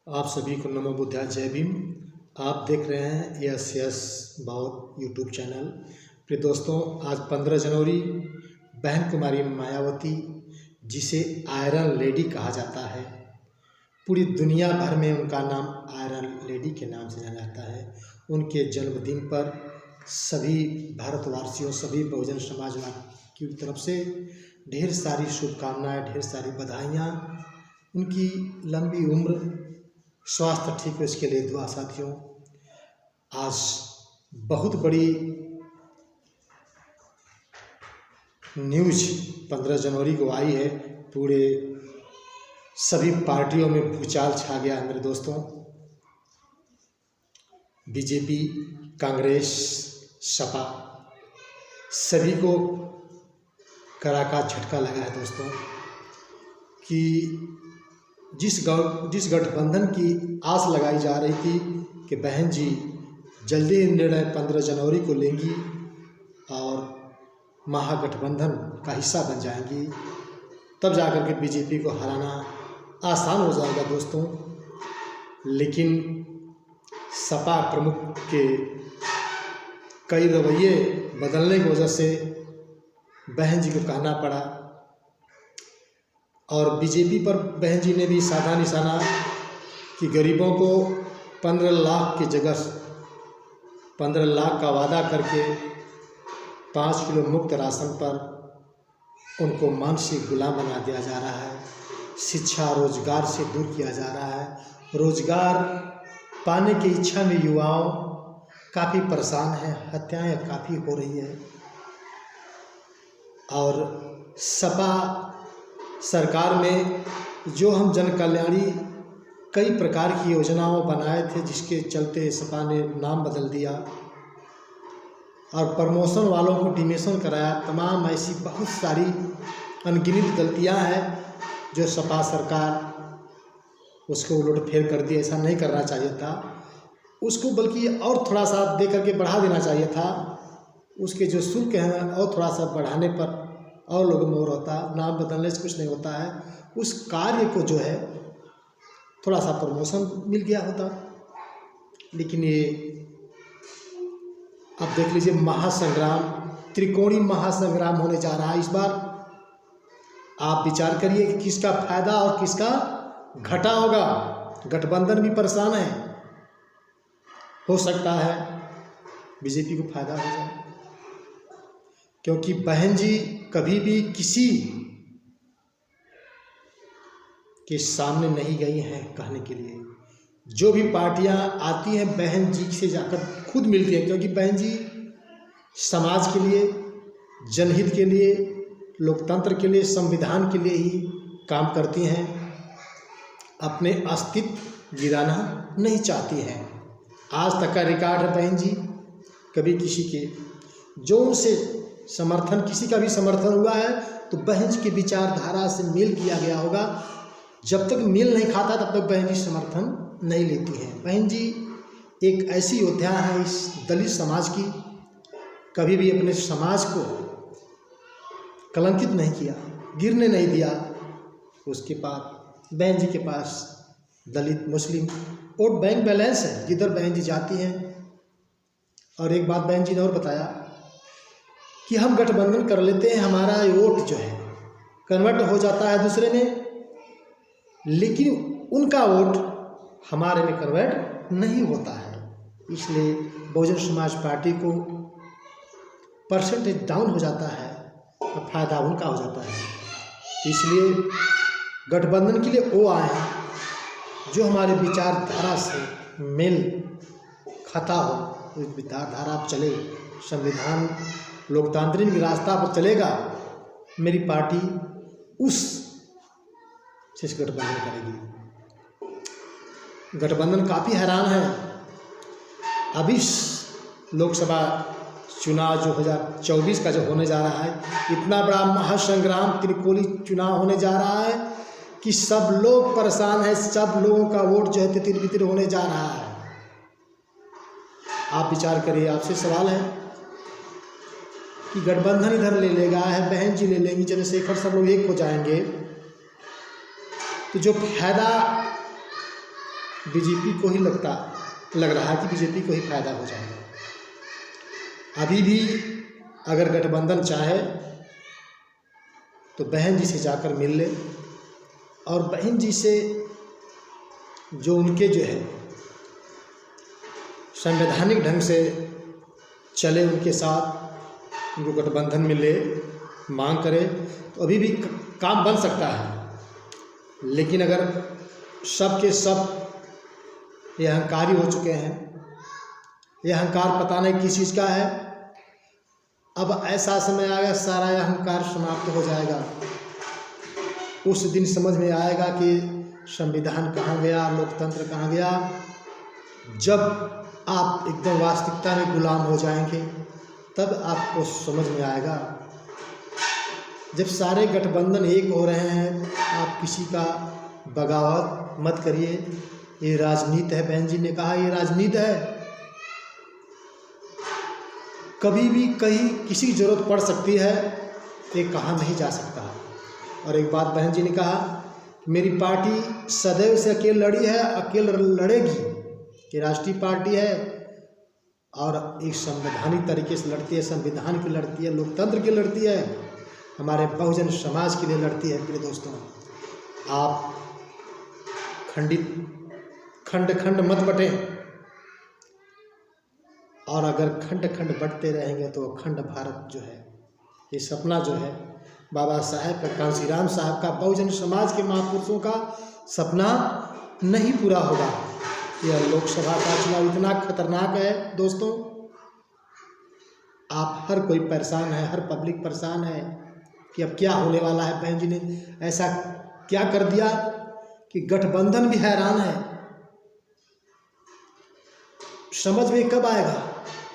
आप सभी को नमो बुद्धाय, जय भीम। आप देख रहे हैं यस बहुत यूट्यूब चैनल। प्रिय दोस्तों, आज 15 जनवरी बहन कुमारी मायावती, जिसे आयरन लेडी कहा जाता है, पूरी दुनिया भर में उनका नाम आयरन लेडी के नाम से जाना जाता है। उनके जन्मदिन पर सभी भारतवासियों, सभी बहुजन समाज की तरफ से ढेर सारी शुभकामनाएं, ढेर सारी बधाइयाँ। उनकी लंबी उम्र, स्वास्थ्य ठीक हो, इसके लिए दुआ साथियों। आज बहुत बड़ी न्यूज 15 जनवरी को आई है। पूरे सभी पार्टियों में भूचाल छा गया है मेरे दोस्तों। बीजेपी, कांग्रेस, सपा, सभी को कड़ाका झटका लगा है दोस्तों कि जिस गठबंधन की आस लगाई जा रही थी कि बहन जी जल्दी निर्णय 15 जनवरी को लेंगी और महागठबंधन का हिस्सा बन जाएंगी, तब जाकर के बीजेपी को हराना आसान हो जाएगा दोस्तों। लेकिन सपा प्रमुख के कई रवैये बदलने की वजह से बहन जी को कहना पड़ा और बीजेपी पर बहन जी ने भी साधा निशाना कि गरीबों को 15 लाख की जगह 15 लाख का वादा करके 5 किलो मुफ्त राशन पर उनको मानसिक गुलाम बना दिया जा रहा है। शिक्षा, रोजगार से दूर किया जा रहा है। रोजगार पाने की इच्छा में युवाओं काफ़ी परेशान हैं, हत्याएं काफ़ी हो रही हैं। और सपा सरकार में जो हम जन कल्याणी कई प्रकार की योजनाओं बनाए थे, जिसके चलते सपा ने नाम बदल दिया और प्रमोशन वालों को डिमेशन कराया। तमाम ऐसी बहुत सारी अनगिनत गलतियां हैं जो सपा सरकार उसको उलट-फेर कर दी। ऐसा नहीं करना चाहिए था उसको, बल्कि और थोड़ा सा दे करके बढ़ा देना चाहिए था। उसके जो शुल्क हैं और थोड़ा सा बढ़ाने पर और लोगों में और होता। नाम बदलने से कुछ नहीं होता है। उस कार्य को जो है थोड़ा सा प्रमोशन मिल गया होता। लेकिन ये अब देख लीजिए, महासंग्राम, त्रिकोणीय महासंग्राम होने जा रहा है इस बार। आप विचार करिए कि किसका फायदा और किसका घाटा होगा। गठबंधन भी परेशान है, हो सकता है बीजेपी को फायदा हो जाए, क्योंकि बहन जी कभी भी किसी के सामने नहीं गई हैं कहने के लिए। जो भी पार्टियां आती हैं बहन जी से जाकर खुद मिलती हैं, क्योंकि बहन जी समाज के लिए, जनहित के लिए, लोकतंत्र के लिए, संविधान के लिए ही काम करती हैं। अपने अस्तित्व गिराना नहीं चाहती हैं। आज तक का रिकॉर्ड है बहन जी, कभी किसी के जो उनसे समर्थन, किसी का भी समर्थन हुआ है तो बहन जी की विचारधारा से मेल किया गया होगा। जब तक मेल नहीं खाता तब तक बहन जी समर्थन नहीं लेती हैं। बहन जी एक ऐसी योद्धा है इस दलित समाज की, कभी भी अपने समाज को कलंकित नहीं किया, गिरने नहीं दिया। उसके बाद बहन जी के पास दलित, मुस्लिम वोट बैंक बैलेंस है जिधर बहन जी जाती हैं। और एक बात बहन जी ने और बताया कि हम गठबंधन कर लेते हैं, हमारा वोट जो है कन्वर्ट हो जाता है दूसरे में, लेकिन उनका वोट हमारे में कन्वर्ट नहीं होता है। इसलिए बहुजन समाज पार्टी को परसेंटेज डाउन हो जाता है और फायदा उनका हो जाता है। इसलिए गठबंधन के लिए वो आए हैं जो हमारे विचारधारा से मेल खाता हो, उस विचारधारा पर चले, संविधान लोकतांत्रिक रास्ता पर चलेगा। मेरी पार्टी उस से गठबंधन करेगी। गठबंधन काफ़ी हैरान है। अभी लोकसभा चुनाव जो 2024 का जो होने जा रहा है, इतना बड़ा महासंग्राम त्रिकोणीय चुनाव होने जा रहा है कि सब लोग परेशान हैं। सब लोगों का वोट जो है तितिर-बितिर होने जा रहा है। आप विचार करिए, आपसे सवाल है कि गठबंधन इधर ले लेगा है, बहन जी ले लेंगी, चंद्रशेखर, सब लोग एक हो जाएंगे, तो जो फायदा बीजेपी को ही लग रहा है कि बीजेपी को ही फायदा हो जाएगा। अभी भी अगर गठबंधन चाहे तो बहन जी से जाकर मिल ले और बहन जी से जो उनके जो है संवैधानिक ढंग से चले, उनके साथ उनको गठबंधन में ले मांग करे तो अभी भी काम बन सकता है। लेकिन अगर सब के सब ये अहंकारी हो चुके हैं, ये अहंकार पता नहीं किस चीज़ का है, अब ऐसा समय आएगा सारा अहंकार समाप्त हो जाएगा। उस दिन समझ में आएगा कि संविधान कहाँ गया, लोकतंत्र कहाँ गया। जब आप एकदम वास्तविकता में गुलाम हो जाएंगे तब आपको समझ में आएगा। जब सारे गठबंधन एक हो रहे हैं, आप किसी का बगावत मत करिए। ये राजनीति है, बहन जी ने कहा ये राजनीति है। कभी भी कहीं किसी की जरूरत पड़ सकती है, ये कहा नहीं जा सकता। और एक बात बहन जी ने कहा, मेरी पार्टी सदैव से अकेले लड़ी है, अकेले लड़ेगी। ये राष्ट्रीय पार्टी है और एक संवैधानिक तरीके से लड़ती है, संविधान की लड़ती है, लोकतंत्र की लड़ती है, हमारे बहुजन समाज के लिए लड़ती है। प्रिय दोस्तों, आप खंड खंड मत बटें, और अगर खंड खंड बटते रहेंगे तो अखंड भारत जो है, ये सपना जो है बाबा साहेब का, कांशीराम साहब का, बहुजन समाज के महापुरुषों का सपना नहीं पूरा होगा। यह लोकसभा का चुनाव इतना खतरनाक है दोस्तों, आप हर कोई परेशान है, हर पब्लिक परेशान है कि अब क्या होने वाला है। बहन जी ने ऐसा क्या कर दिया कि गठबंधन भी हैरान है। समझ में कब आएगा?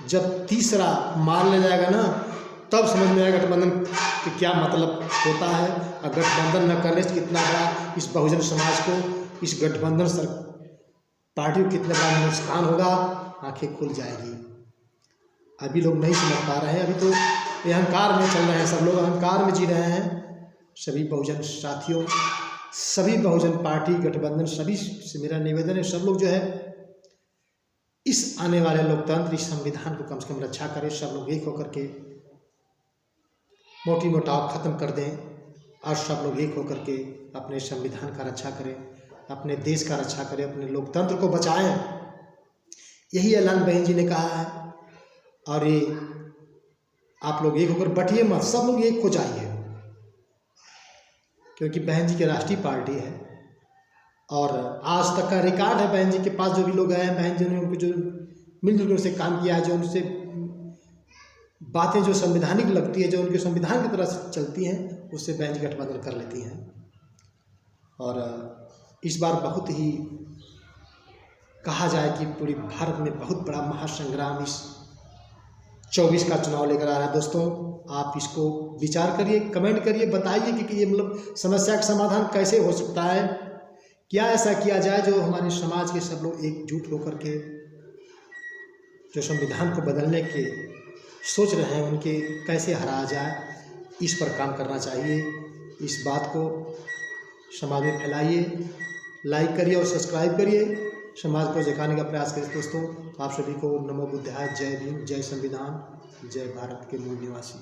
जब तीसरा मार ले जाएगा ना, तब समझ में आएगा गठबंधन कि क्या मतलब होता है। और गठबंधन न करने से कितना बड़ा इस बहुजन समाज को, इस गठबंधन पार्टी को कितना बड़ा नुकसान होगा, आंखें खुल जाएगी। अभी लोग नहीं समझ पा रहे हैं, अभी तो ये अहंकार में चल रहे हैं, सब लोग अहंकार में जी रहे हैं। सभी बहुजन साथियों, सभी बहुजन पार्टी गठबंधन सभी से मेरा निवेदन है, सब लोग जो है इस आने वाले लोकतंत्र, इस संविधान को कम से कम रक्षा करें। सब लोग एक होकर के मोटी मोटाव खत्म कर दें और सब लोग एक होकर के अपने संविधान का रक्षा करें, अपने देश का रक्षा करें, अपने लोकतंत्र को बचाएं। यही ऐलान बहन जी ने कहा है। और ये आप लोग एक होकर बटिए मत, सब लोग एक हो जाइए, क्योंकि बहन जी की राष्ट्रीय पार्टी है और आज तक का रिकॉर्ड है बहन जी के पास। जो भी लोग आए हैं, बहन जी ने उनको जो मिलजुल उनसे काम किया है, जो उनसे बातें जो संवैधानिक लगती है, जो उनके संविधान की तरह से चलती हैं, उससे बहन जी गठबंधन कर लेती हैं। और इस बार बहुत ही कहा जाए कि पूरी भारत में बहुत बड़ा महासंग्राम इस 24 का चुनाव लेकर आ रहा है। दोस्तों, आप इसको विचार करिए, कमेंट करिए, बताइए कि ये मतलब समस्या का समाधान कैसे हो सकता है। क्या ऐसा किया जाए जो हमारे समाज के सब लोग एकजुट होकर के जो संविधान को बदलने के सोच रहे हैं, उनके कैसे हराया जाए, इस पर काम करना चाहिए। इस बात को समाज में फैलाइए, लाइक करिए और सब्सक्राइब करिए, समाज को जगाने का प्रयास करिए। दोस्तों, आप सभी को नमो बुद्धाय, जय भीम, जय संविधान, जय भारत के मूल निवासी।